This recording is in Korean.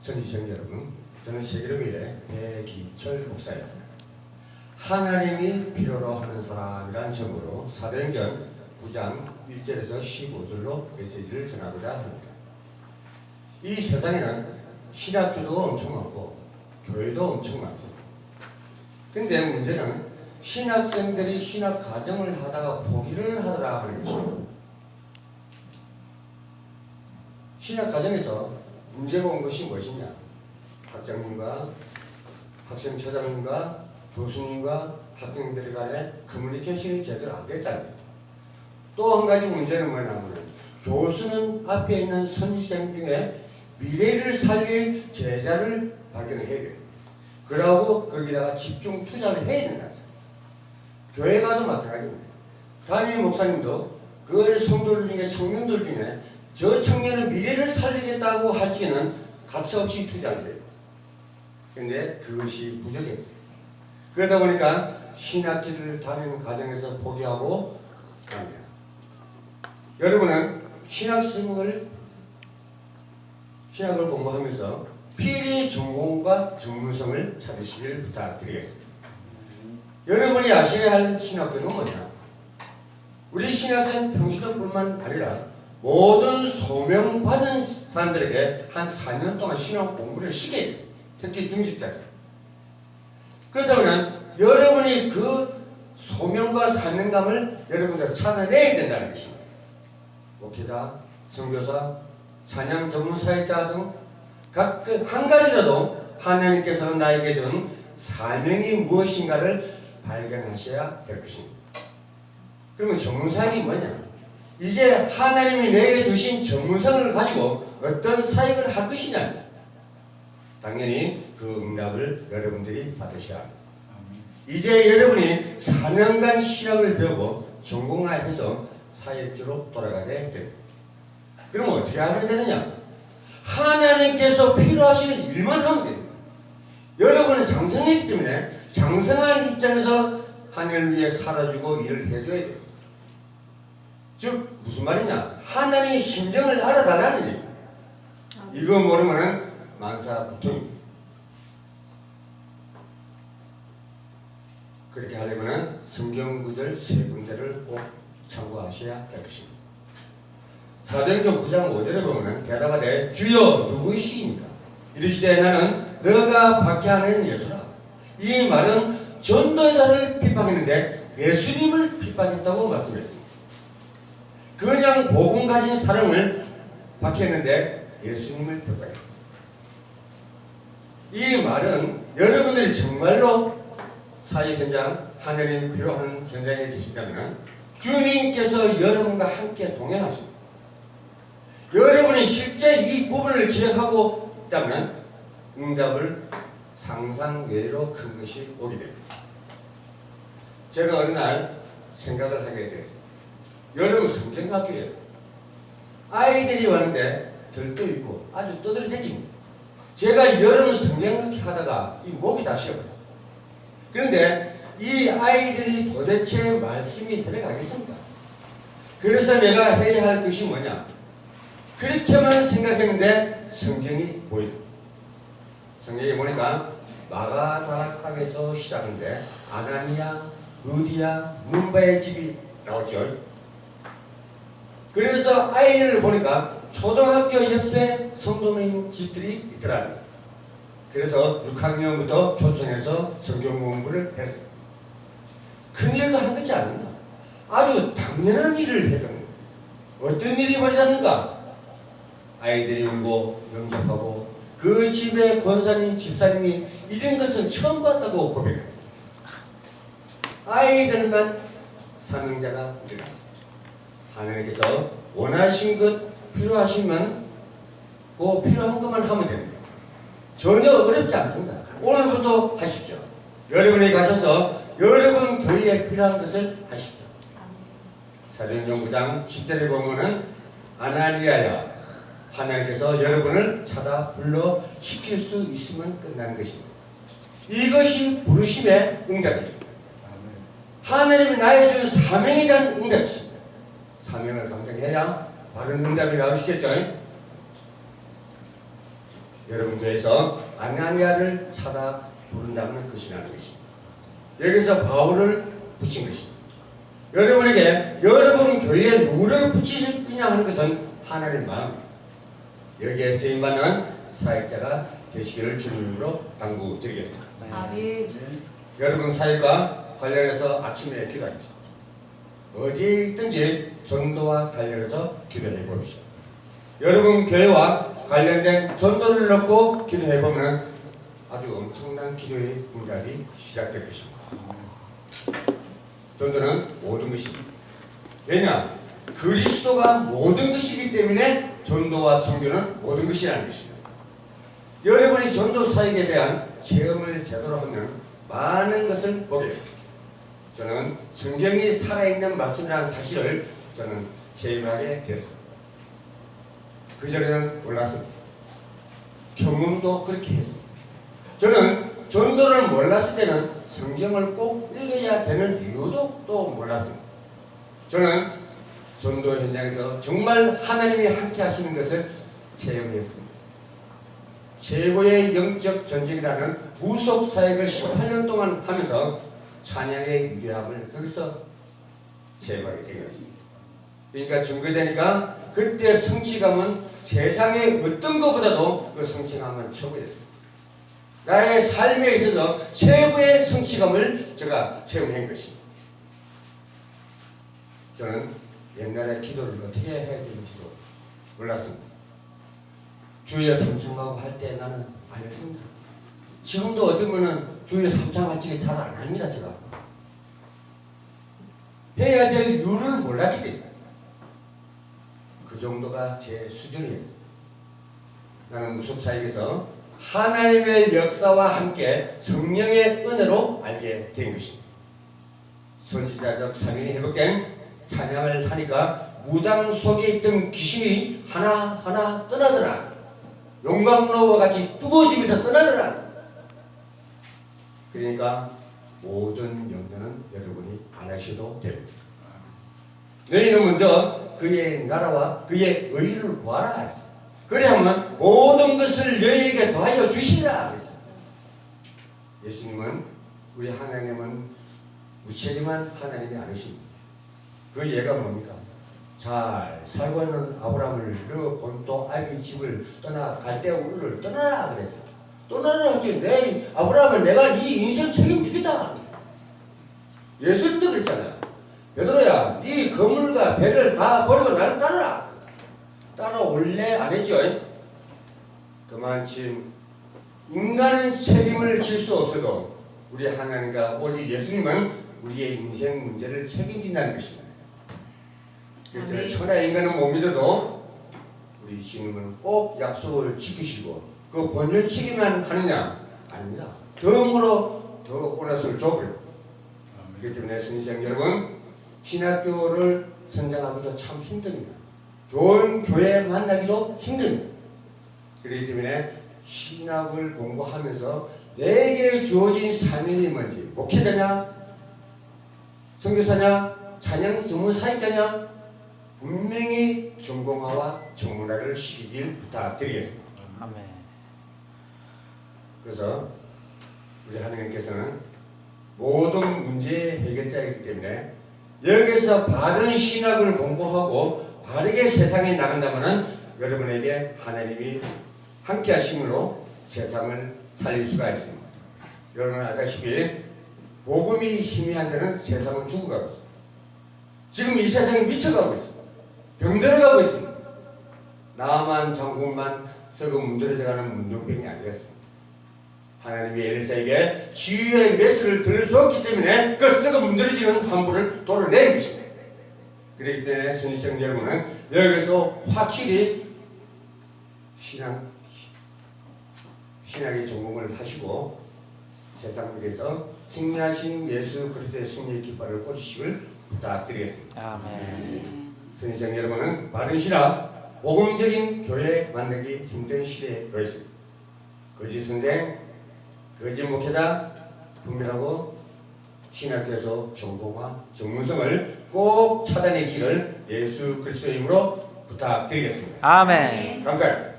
선지생 여러분, 저는 세계로교회 배기철 목사입니다. 하나님이 필요로 하는 사람이라는 제목으로 사도행전 9장 1절에서 15절로 메시지를 전하고자 합니다. 이 세상에는 신학교도 엄청 많고 교회도 엄청 많습니다. 근데 문제는 신학생들이 신학 과정을 하다가 포기를 하더라 하는 것입니다. 신학 과정에서 문제가 온 것이 무엇이냐? 학장님과 학생처장님과 교수님과 학생들 간의 커뮤니케이션이 제대로 안 됐다는 거예요. 또 한 가지 문제는 뭐냐면 교수는 앞에 있는 선지생 중에 미래를 살릴 제자를 발견해야 돼요. 그러고 거기다가 집중 투자를 해야 된다. 교회가도 마찬가지입니다. 담임 목사님도 그 성도들 중에 청년들 중에 저 청년은 미래를 살리겠다고 할 적에는 가차없이 투자를 해요. 그런데 그것이 부족했어요. 그러다 보니까 신학기를 다니는 과정에서 포기하고 갑니다. 여러분은 신학을 공부하면서 필히 전공과 전문성을 찾으시길 부탁드리겠습니다. 여러분이 아셔야 할 신학교는 뭐냐? 우리 신학생 평신도뿐만 아니라 모든 소명받은 사람들에게 한 4년 동안 신학 공부를 시켜야 돼요. 특히 중직자들. 그렇다면 여러분이 그 소명과 사명감을 여러분들 찾아내야 된다는 것입니다. 목회자, 선교사, 찬양 전문 사역자 등 각 한 가지라도 하나님께서는 나에게 준 사명이 무엇인가를 발견하셔야 될 것입니다. 그러면 전문사역이 뭐냐? 이제 하나님이 내게 주신 전문성을 가지고 어떤 사역을 할 것이냐? 당연히 그 응답을 여러분들이 받으셔야 합니다. 이제 여러분이 4년간 신학을 배우고 전공화해서 사역자로 돌아가게 됩니다. 그럼 어떻게 하면 되느냐? 하나님께서 필요하시는 일만 하면 됩니다. 여러분은 장성했기 때문에 장성한 입장에서 하늘을 위해 살아주고 일을 해줘야 돼요. 즉 무슨 말이냐? 하나님의 심정을 알아달라는 얘기입니다. 이거 모르면 만사부통입니다. 그렇게 하려면 성경 구절 세 군데를 꼭 참고하셔야 될 것입니다. 사도행전 9장 5절에 보면 대답하되 주여 누구이시니까? 이르시되 나는 너가 박해하는 예수라. 이 말은 전도자를 핍박했는데 예수님을 핍박했다고 말씀했습니다. 그냥 복음 가진 사람을 박해했는데 예수님을 핍박했습니다. 이 말은 여러분들이 정말로 사회 현장, 하나님이 필요한 현장에 계신다면 주님께서 여러분과 함께 동행하십니다. 여러분이 실제 이 부분을 기억하고 있다면 응답을 상상 외로 큰 것이 오게 됩니다. 제가 어느 날 생각을 하게 됐습니다. 여러분 성경학교에서 아이들이 왔는데 들떠 있고 아주 떠들썩입니다. 제가 여러분 성경학교 하다가 이 목이 다 쉬어버려요. 그런데 이 아이들이 도대체 말씀이 들어가겠습니까? 그래서 내가 해야 할 것이 뭐냐? 그렇게만 생각했는데 성경이 보여요. 성경에 보니까 마가다락방에서 시작인데 아나니아, 루디아, 문바의 집이 나오죠. 그래서 아이를 보니까 초등학교 옆에 성도님 집들이 있더라고요. 그래서 6학년부터 초청해서 성경 공부를 했어요. 큰일도 한 것이 아닙니다. 아주 당연한 일을 했던 거예요. 어떤 일이 벌어졌는가? 아이들이 울고 영접하고 그 집의 권사님, 집사님이 이런 것은 처음 봤다고 고백했어요. 아이들만 사명자가 일어났어요. 하나님께서 원하신 것, 필요하시면 그 필요한 것만 하면 됩니다. 전혀 어렵지 않습니다. 오늘부터 하십시오. 여러분이 가셔서 여러분 교회에 필요한 것을 하십시오. 사도행전 9장 10절에 보면은 아나니아야 하나님께서 여러분을 찾아 불러 시킬 수 있으면 끝나는 것입니다. 이것이 부르심의 응답입니다. 하나님이 나의 준 사명에 대한 응답입니다. 사명을 감당해야 바른 응답이 나오시겠죠? 여러분 교회에서 아나니아를 찾아 부른다는 것이라는 것입니다. 여기서 바울을 붙인 것입니다. 여러분에게 여러분 교회에 누구를 붙이실 거냐 하는 것은 하나님의 마음입니다. 여기에 쓰임받는 사역자가 되시기를 주님으로 당부드리겠습니다. 아멘. 여러분 사역과 관련해서 아침에 기도하십시오. 어디에 있든지 전도와 관련해서 기도해 봅시다. 여러분 교회와 관련된 전도를 넣고 기도해 보면 아주 엄청난 기도의 응답이 시작될 것입니다. 전도는 모든 것입니다. 왜냐? 그리스도가 모든 것이기 때문에 전도와 선교는 모든 것이라는 것입니다. 여러분이 전도 사역에 대한 체험을 제대로 하면 많은 것을 보게 됩니다. 저는 성경이 살아있는 말씀이라는 사실을 저는 체험하게 됐습니다. 그전에는 몰랐습니다. 경험도 그렇게 했습니다. 저는 전도를 몰랐을 때는 성경을 꼭 읽어야 되는 이유도 또 몰랐습니다. 저는 전도 현장에서 정말 하나님이 함께 하시는 것을 체험했습니다. 최고의 영적 전쟁이라는 구속 사역을 18년 동안 하면서 찬양의 위대함을 거기서 체험하게 되었습니다. 그러니까 증거되니까 그때 성취감은 세상의 어떤 것보다도 그 성취감은 최고였습니다. 나의 삶에 있어서 최고의 성취감을 제가 체험한 것입니다. 저는 옛날에 기도를 어떻게 해야 되는지도 몰랐습니다. 주여 삼창하고 할 때 나는 안 했습니다. 지금도 어떤 분은 주여 삼창할지 잘 안 합니다. 제가 해야 될 이유를 몰랐기 때문에 그 정도가 제 수준이었습니다. 나는 무속사역에서 하나님의 역사와 함께 성령의 은혜로 알게 된 것입니다. 선지자적 사명이 회복된 찬양을 하니까 무당 속에 있던 귀신이 하나하나 떠나더라. 용광로와 같이 뜨거워지면서 떠나더라. 그러니까 모든 염려는 여러분이 안 하셔도 됩니다. 너희는 먼저 그의 나라와 그의 의를 구하라 했습니다. 그래야만 모든 것을 너희에게 더하여 주시리라 했습니다. 예수님은 우리 하나님은 무책임한 하나님이 아니십니다. 그 예가 뭡니까? 잘 살고 있는 아브라함을 너 본토 아비 집을 떠나 갈대우를 떠나라 그랬죠. 떠나라 하지. 내 아브라함을 내가 네 인생 책임지겠다. 예수님도 그랬잖아요. 베드로야, 네 거물과 배를 다 버리고 나를 따르라. 따라올래 안 했죠. 그만큼 인간은 책임을 질 수 없어도 우리 하나님과 오직 예수님은 우리의 인생 문제를 책임진다는 것입니다. 그렇기 천하 인간은 못 믿어도 우리 주님은 꼭 약속을 지키시고 그 본전 치기만 하느냐? 아닙니다. 덤으로 더 보너스를 줘버려요. 그렇기 때문에 선생 여러분, 신학교를 선정하기도 참 힘듭니다. 좋은 교회 만나기도 힘듭니다. 그렇기 때문에 신학을 공부하면서 내게 주어진 사명이 뭔지, 목회자냐, 선교사냐, 찬양 전문 사역자냐, 분명히 전공화와 전문화를 시키길 부탁드리겠습니다. 아멘. 그래서 우리 하나님께서는 모든 문제의 해결자이기 때문에 여기서 바른 신학을 공부하고 바르게 세상에 나간다면 여러분에게 하나님이 함께 하심으로 세상을 살릴 수가 있습니다. 여러분 알다시피 복음이 희미한 데는 세상은 죽어가고 있습니다. 지금 이 세상이 미쳐가고 있습니다. 병들어가고 있습니다. 나만 장군만 썩어 문드러져가는 문둥병이 아니겠습니다. 하나님이 엘리사에게 치유의 메시지를 들려주었기 때문에 그 썩어 문드러지는 환부를 도려낸 것입니다. 그렇기 때문에 선지생 여러분은 여기서 확실히 신학의 전공을 하시고 세상에서 승리하신 예수 그리스도의 승리의 깃발을 꽂으시길 부탁드리겠습니다. 아멘. 선지생 여러분은 바른 신학, 복음적인 교회 만들기 힘든 시대에 놓여 있습니다. 거짓 선생, 거짓 목회자, 분별하고 신학교에서 정보와 전문성을 꼭 찾아내기를 예수 그리스도의 이름으로 부탁드리겠습니다. 아멘. 감사합니다.